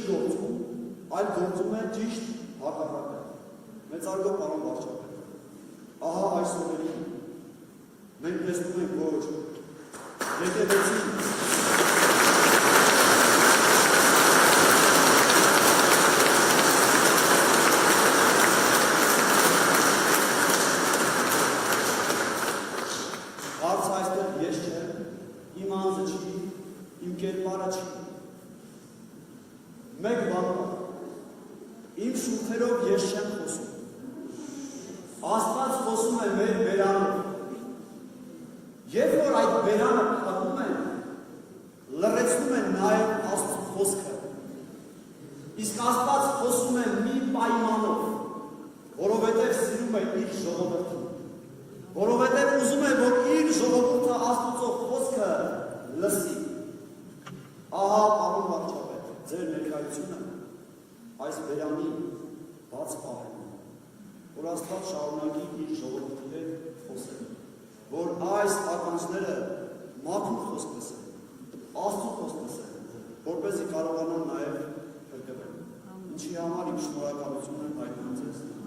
գործում, այլ գործում է ճիշտ հակառակը։ Մեծարգո պարոն վարչապետ, ահա այս օրերին մենք տեսնում ենք, որ եկեղեցին հարց այստեղ ես չեմ, իմ անձը չի, իմ կերպարը չի։ Մեկ բան կա, իմ շուրթերով ես չեմ խոսում։ Աստված խոսում է մեր բերանով։ Երբ որ այդ բերանը փակում են, լռեցնում են նաև Աստծո խոսքը։ Իսկ Աստված խոսում է մի պայմանով, որովհետև սիրում է իր ժողովրդին, որովհետև ուզում է, որ իր ժողովուրդը Աստծո խոսքը լսի։ Ահա պարոն վարչապետ, ձեր ներկայությունը այս բերանի բաց պահելն է, որ Աստված շարունակի իր ժողովրդի հետ խոսել, որ այս ականջները մաքուր խոսք լսեն, Աստծո խոսք լսեն, որպեսզի կարողանան նաև փրկվել։ Ինչի համար իմ շնորհակալությունը հայտնում ձեզ։